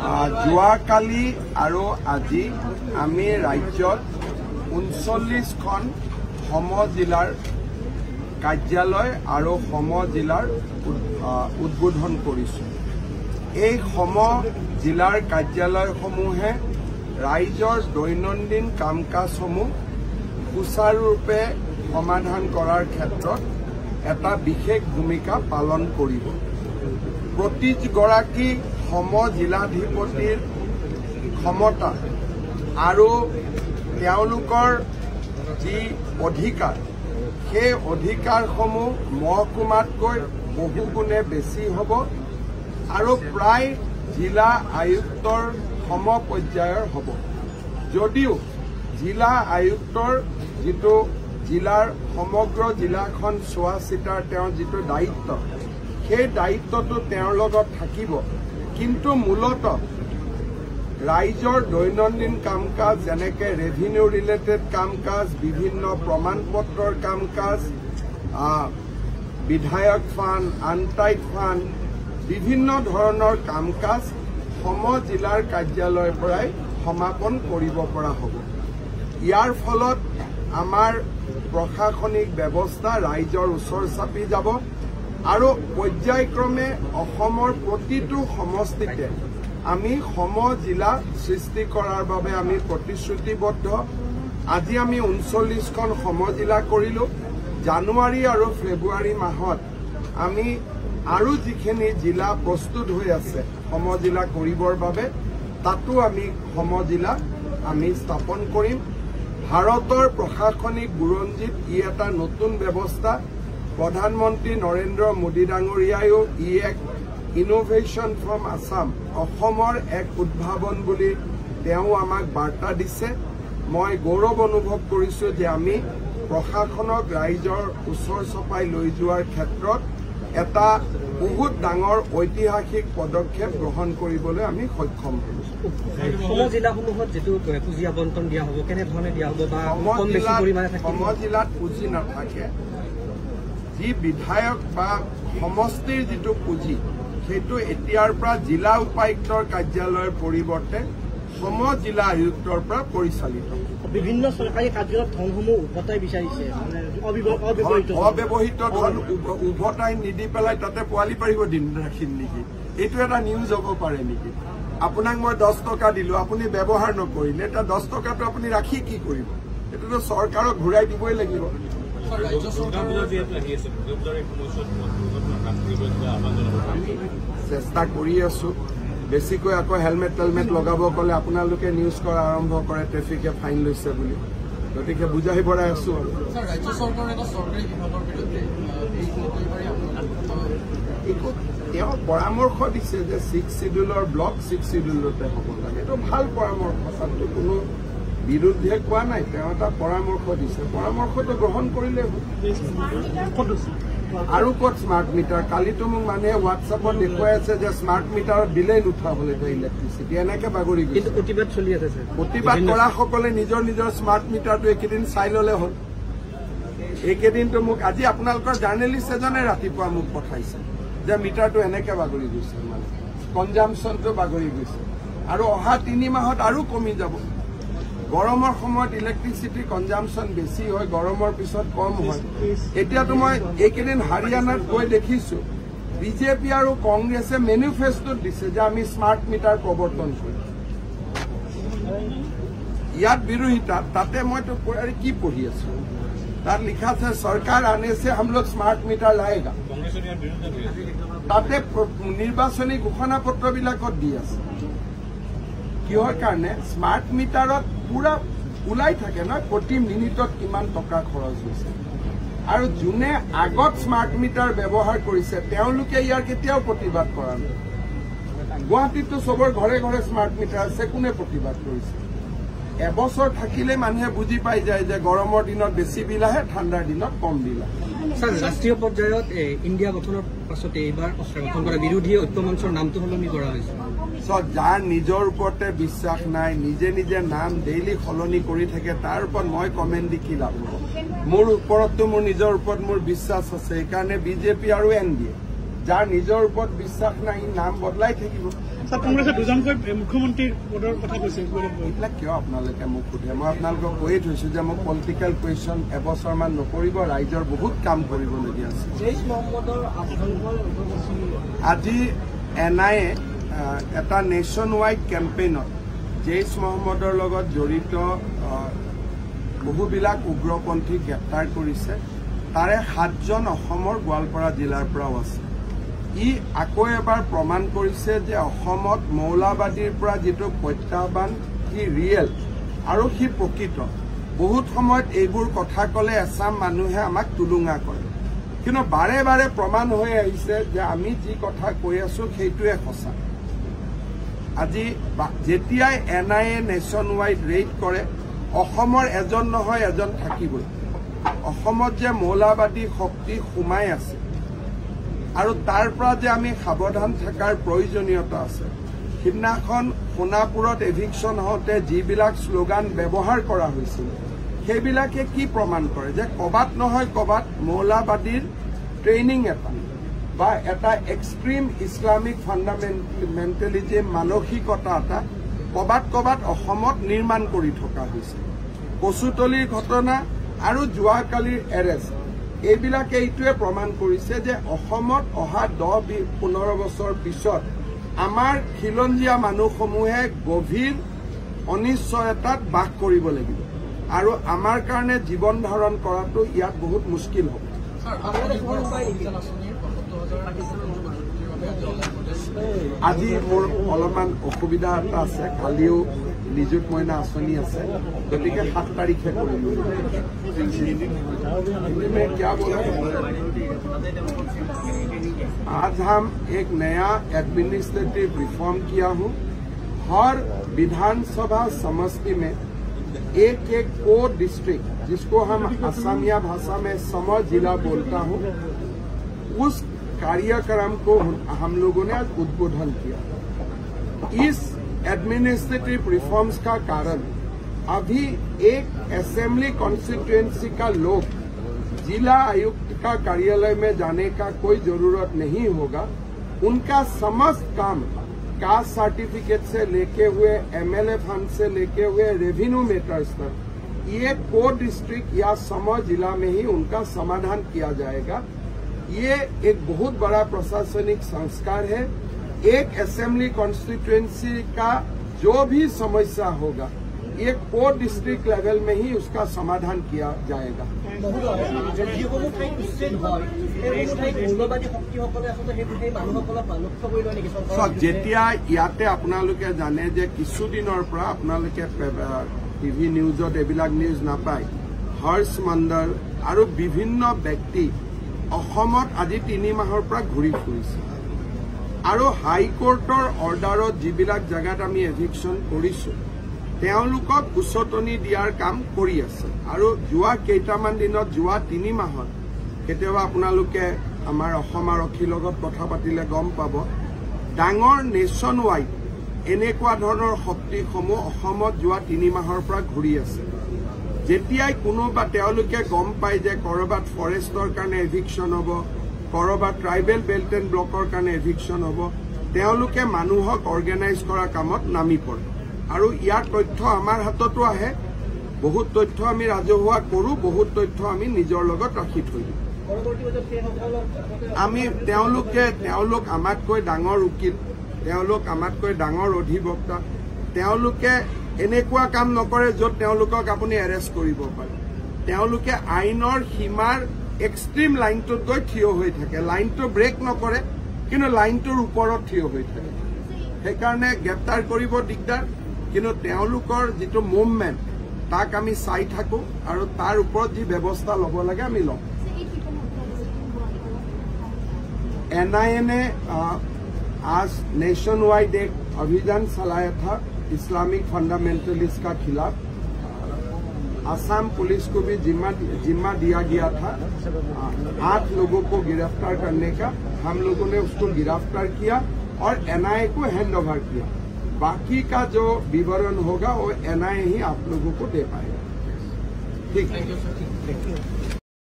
যোৱাকালি আৰু আজি আমি ৰাজ্যত ৩৯খন সম জিলাৰ কাৰ্যালয় আৰু সম জিলাৰ উদ্বোধন কৰিছোঁ। এই সম জিলাৰ কাৰ্যালয়সমূহে ৰাইজৰ দৈনন্দিন কাম কাজসমূহ সুচাৰুৰূপে সমাধান কৰাৰ ক্ষেত্ৰত এটা বিশেষ ভূমিকা পালন কৰিব। প্ৰতিগৰাকী সম জিলাধিপতিৰ ক্ষমতা আৰু তেওঁলোকৰ যি অধিকাৰ, সেই অধিকাৰসমূহ মহকুমাতকৈ বহুগুণে বেছি হ'ব আৰু প্ৰায় জিলা আয়ুক্তৰ সম পৰ্যায়ৰ হ'ব। যদিও জিলা আয়ুক্তৰ যিটো জিলাৰ সমগ্ৰ জিলাখন চোৱা চিতাৰ তেওঁৰ যিটো দায়িত্ব, সেই দায়িত্বটো তেওঁৰ লগত থাকিব, কিন্তু মূলতঃ ৰাইজৰ দৈনন্দিন কাম কাজ যেনেকে ৰেভিনিউ ৰিলেটেড কাম কাজ, বিভিন্ন প্ৰমাণ পত্ৰৰ কাম কাজ, বিধায়ক ফাণ্ড, আনটাইড ফাণ্ড, বিভিন্ন ধৰণৰ কাম কাজ সম জিলাৰ কাৰ্যালয়ৰ পৰাই সমাপন কৰিব পৰা হ'ব। ইয়াৰ ফলত আমাৰ প্ৰশাসনিক ব্যৱস্থা ৰাইজৰ ওচৰ চাপি যাব আৰু পৰ্যায়ক্ৰমে অসমৰ প্ৰতিটো সমষ্টিতে আমি সম জিলা সৃষ্টি কৰাৰ বাবে আমি প্ৰতিশ্ৰুতিবদ্ধ। আজি আমি ৩৯খন সম জিলা কৰিলোঁ। জানুৱাৰী আৰু ফেব্ৰুৱাৰী মাহত আমি আৰু যিখিনি জিলা প্ৰস্তুত হৈ আছে সম জিলা কৰিবৰ বাবে, তাতো আমি সম জিলা আমি স্থাপন কৰিম। ভাৰতৰ প্ৰশাসনিক বুৰঞ্জীত ই এটা নতুন ব্যৱস্থা। প্ৰধানমন্ত্ৰী নৰেন্দ্ৰ মোদী ডাঙৰীয়ায়ো ই এক ইনোভেশ্যন ফ্ৰম আছাম, অসমৰ এক উদ্ভাৱন বুলি তেওঁ আমাক বাৰ্তা দিছে। মই গৌৰৱ অনুভৱ কৰিছোঁ যে আমি প্ৰশাসনক ৰাইজৰ ওচৰ চপাই লৈ যোৱাৰ ক্ষেত্ৰত এটা বহুত ডাঙৰ ঐতিহাসিক পদক্ষেপ গ্ৰহণ কৰিবলৈ আমি সক্ষম হৈছোঁ। সম জিলাসমূহত যিটো পুঁজি আবণ্টন দিয়া হ'ব, কেনেধৰণে দিয়া হ'ব বা সম জিলাত পুঁজি নাথাকে। যি বিধায়ক বা সমষ্টিৰ যিটো পুঁজি, সেইটো এতিয়াৰ পৰা জিলা উপায়ুক্তৰ কাৰ্যালয়ৰ পৰিৱৰ্তে সম জিলা আয়ুক্তৰ পৰা পৰিচালিত। বিভিন্ন চৰকাৰী কাৰ্যালয়ত ধনসমূহ উভতাই বিচাৰিছে, অব্যৱহৃত ধন উভতাই নিদি পেলাই তাতে পোৱালি পাৰিব দিন ৰাখিম নেকি? এইটো এটা নিউজ হ'ব পাৰে নেকি? আপোনাক মই 10 টকা দিলোঁ, আপুনি ব্যৱহাৰ নকৰিলে, এতিয়া 10 টকাটো আপুনি ৰাখি কি কৰিব? এইটোতো চৰকাৰক ঘূৰাই দিবই লাগিব। চেষ্টা কৰি আছো। বেছিকৈ আকৌ হেলমেট টেলমেট লগাব ক'লে আপোনালোকে নিউজ কৰা আৰম্ভ কৰে ট্ৰেফিকে ফাইন লৈছে বুলি। গতিকে বুজাই পৰাই আছো। তেওঁ পৰামৰ্শ দিছে যে 6 শিডিউলৰ ব্লক 6 শিডিউলতে হ'ব লাগে। এইটো ভাল পৰামৰ্শ, তাতো কোনো বিৰুদ্ধে কোৱা নাই। তেওঁ এটা পৰামৰ্শ দিছে, পৰামৰ্শটো গ্ৰহণ কৰিলে হ'ল। আৰু ক'ত স্মাৰ্ট মিটাৰ? কালিতো মোক মানুহে হোৱাটছএপত দেখুৱাই আছে যে স্মাৰ্ট মিটাৰত বিলেই নুঠাবলৈ ইলেক্ট্ৰিচিটি, এনেকে বাগৰি গৈছে। প্ৰতিবাদ চলি আছে। প্ৰতিবাদ কৰাসকলে নিজৰ নিজৰ স্মাৰ্ট মিটাৰটো এইকেইদিন চাই ল'লে হ'ল। এইকেইদিনটো মোক আজি আপোনালোকৰ জাৰ্নেলিষ্ট এজনে ৰাতিপুৱা মোক পঠাইছে যে মিটাৰটো এনেকে বাগৰি গৈছে, মানে কনজাম্পশ্যনটো বাগৰি গৈছে আৰু অহা 3 মাহত আৰু কমি যাব। গৰমৰ সময়ত ইলেক্ট্ৰিচিটি কনজাম্পশ্যন বেছি হয়, গৰমৰ পিছত কম হয়। এতিয়াতো মই এইকেইদিন হাৰিয়ানাত গৈ দেখিছোঁ বিজেপি আৰু কংগ্ৰেছে মেনিফেষ্টোত দিছে যে আমি স্মাৰ্ট মিটাৰ প্ৰৱৰ্তন কৰিম। ইয়াত বিৰোধিতা। তাতে মইতো কি পঢ়ি আছো, তাত লিখা আছে চৰকাৰ আনে से हम लोग स्मार्ट मीटर लाएगा। তাতে নিৰ্বাচনী ঘোষণা পত্ৰবিলাকত দি আছে। কিহৰ কাৰণে? স্মাৰ্ট মিটাৰত পুৰা ওলাই থাকে নহয় প্ৰতি মিনিটত কিমান টকা খৰচ হৈছে। আৰু যোনে আগত স্মাৰ্ট মিটাৰ ব্যৱহাৰ কৰিছে তেওঁলোকে ইয়াৰ কেতিয়াও প্ৰতিবাদ কৰা নাই। গুৱাহাটীততো চবৰ ঘৰে ঘৰে স্মাৰ্ট মিটাৰ আছে, কোনে প্ৰতিবাদ কৰিছে? এবছৰ থাকিলে মানুহে বুজি পাই যায় যে গৰমৰ দিনত বেছি বিল আহে, ঠাণ্ডাৰ দিনত কম বিল আহে। ৰাষ্ট্ৰীয় পৰ্যায়ত ইণ্ডিয়া গঠনৰ পাছতে এইবাৰ গঠন কৰা বিৰোধী ঐক্য মঞ্চৰ নামটো সলনি কৰা হৈছে। যাৰ নিজৰ ওপৰতে বিশ্বাস নাই, নিজে নিজে নাম ডেইলি সলনি কৰি থাকে, তাৰ ওপৰত মই কমেণ্ট দি কি লাভ হ'ব? মোৰ ওপৰততো মোৰ নিজৰ ওপৰত মোৰ বিশ্বাস আছে। সেইকাৰণে বিজেপি আৰু NDA যাৰ নিজৰ ওপৰত বিশ্বাস নাই নাম বদলাই থাকিব। কংগ্ৰেছে দুজনকৈ মুখ্যমন্ত্ৰীৰ পদৰ কথা কৈছে, এইবিলাক কিয় আপোনালোকে মোক সোধে? মই আপোনালোকক কৈয়ে থৈছো যে মোক পলিটিকেল কুৱেশ্যন এবছৰমান নকৰিব, ৰাইজৰ বহুত কাম কৰিবলগীয়া আছে। আজি NIA এটা নেশ্যন ৱাইড কেম্পেইনত জেইছ মহম্মদৰ লগত জড়িত বহুবিলাক উগ্ৰপন্থীক গ্ৰেপ্তাৰ কৰিছে। তাৰে 7জন অসমৰ গোৱালপাৰা জিলাৰ পৰাও আছে। ই আকৌ এবাৰ প্ৰমাণ কৰিছে যে অসমত মৌলবাদীৰ পৰা যিটো প্ৰত্যাহ্বান সি ৰিয়েল আৰু সি প্ৰকৃত। বহুত সময়ত এইবোৰ কথা ক'লে এচাম মানুহে আমাক তুলুঙা কৰে, কিন্তু বাৰে বাৰে প্ৰমাণ হৈ আহিছে যে আমি যি কথা কৈ আছো সেইটোৱে সঁচা। আজি যেতিয়াই NIA নেশ্যন ৱাইড ৰেইড কৰে, অসমৰ এজন নহয় এজন থাকিবই। অসমত যে মৌলবাদী শক্তি সোমাই আছে আৰু তাৰ পৰা যে আমি সাৱধান থকাৰ প্ৰয়োজনীয়তা আছে। সিদিনাখন সোণাপুৰত এভিকশ্যন হওঁতে যিবিলাক শ্লোগান ব্যৱহাৰ কৰা হৈছিল, সেইবিলাকে কি প্ৰমাণ কৰে যে ক'বাত নহয় ক'বাত মৌলবাদীৰ ট্ৰেইনিং এটা বা এটা এক্সট্ৰিম ইছলামিক ফাণ্ডামেণ্টেলিজিম মানসিকতা এটা ক'বাত ক'বাত অসমত নিৰ্মাণ কৰি থকা হৈছে। কচুতলিৰ ঘটনা আৰু যোৱাকালিৰ এৰেষ্ট, এইবিলাকে এইটোৱে প্ৰমাণ কৰিছে যে অসমত অহা 10-15 বছৰ পিছত আমাৰ খিলঞ্জীয়া মানুহসমূহে গভীৰ অনিশ্চয়তাত বাস কৰিব লাগিব আৰু আমাৰ কাৰণে জীৱন ধাৰণ কৰাটো ইয়াত বহুত মুস্কিল হ'ব। আজি মোৰ অলপমান অসুবিধা এটা আছে, কালিও নিযুত মইনা আঁচনি আছে, গতিকে 7 তাৰিখে কৰিম। आज हम एक नया एडमिनिस्ट्रेटिव रिफॉर्म किया हूँ। हर विधानसभा समष्टि में एक को डिस्ट्रिक्ट, जिसको हम असमिया भाषा में सम जिला बोलता हूँ, उस कार्यक्रम को हम लोगों ने आज उद्बोधन किया। इस एडमिनिस्ट्रेटिव रिफॉर्म्स का कारण अभी एक असेंबली कॉन्स्टिट्यूएंसी का लोग जिला आयुक्त का कार्यालय में जाने का कोई जरूरत नहीं होगा। उनका समस्त काम कास्ट सर्टिफिकेट से लेके हुए MLA फंड से लेके हुए रेवेन्यू मैटर्स तक ये को डिस्ट्रिक्ट या सम जिला में ही उनका समाधान किया जाएगा। ये एक बहुत बड़ा प्रशासनिक संस्कार है। एक असेंबली कॉन्स्टिट्यूएंसी का जो भी समस्या होगा ये को डिस्ट्रिक्ट लेवल में ही उसका समाधान किया जाएगा। যেতিয়া ইয়াতে আপোনালোকে জানে যে কিছুদিনৰ পৰা আপোনালোকে টিভি নিউজত এইবিলাক নিউজ নাপায়, হৰ্ষ মণ্ডল আৰু বিভিন্ন ব্যক্তি অসমত আজি 3 মাহৰ পৰা ঘূৰি ফুৰিছে আৰু হাইকোৰ্টৰ অৰ্ডাৰত যিবিলাক জেগাত আমি এভিকশ্যন কৰিছো তেওঁলোকক উচতনি দিয়াৰ কাম কৰি আছে। আৰু যোৱা কেইটামান দিনত, যোৱা 3 মাহত কেতিয়াবা আপোনালোকে আমাৰ অসম আৰক্ষীৰ লগত কথা পাতিলে গম পাব, ডাঙৰ নেশ্যন ৱাইড এনেকুৱা ধৰণৰ শক্তিসমূহ অসমত যোৱা 3 মাহৰ পৰা ঘূৰি আছে। যেতিয়াই কোনোবা তেওঁলোকে গম পায় যে কৰবাত ফৰেষ্টৰ কাৰণে এভিকশ্যন হ'ব, কৰবাত ট্ৰাইবেল বেল্ট এণ্ড ব্লকৰ কাৰণে এভিকশ্যন হ'ব, তেওঁলোকে মানুহক অৰ্গেনাইজ কৰা কামত নামি পৰে। আৰু ইয়াৰ তথ্য আমাৰ হাততো আহে, বহুত তথ্য আমি ৰাজহুৱা কৰোঁ, বহুত তথ্য আমি নিজৰ লগত ৰাখি থৈ দিওঁ। তেওঁলোক আমাতকৈ ডাঙৰ উকিল, তেওঁলোক আমাতকৈ ডাঙৰ অধিবক্তা, তেওঁলোকে এনেকুৱা কাম নকৰে য'ত তেওঁলোকক আপুনি এৰেষ্ট কৰিব পাৰে। তেওঁলোকে আইনৰ সীমাৰ এক্সট্ৰিম লাইনটোত গৈ থিয় হৈ থাকে, লাইনটো ব্ৰেক নকৰে কিন্তু লাইনটোৰ ওপৰত থিয় হৈ থাকে। সেইকাৰণে গ্ৰেপ্তাৰ কৰিব দিগদাৰ, কিন্তু তেওঁলোকৰ যিটো মুভমেণ্ট তাক আমি চাই থাকো আৰু তাৰ ওপৰত যি ব্যৱস্থা ল'ব লাগে আমি লওঁ। NIA ने आज नेशन वाइड एक अभियान चलाया था इस्लामिक फंडामेंटलिस्ट का खिलाफ। असम पुलिस को भी जिम्मा दिया गया था 8 लोगों को गिरफ्तार करने का। हम लोगों ने उसको गिरफ्तार किया और NIA को हैंड ओवर किया। बाकी का जो विवरण होगा वो NIA ही आप लोगों को दे पाएगा। ठीक है।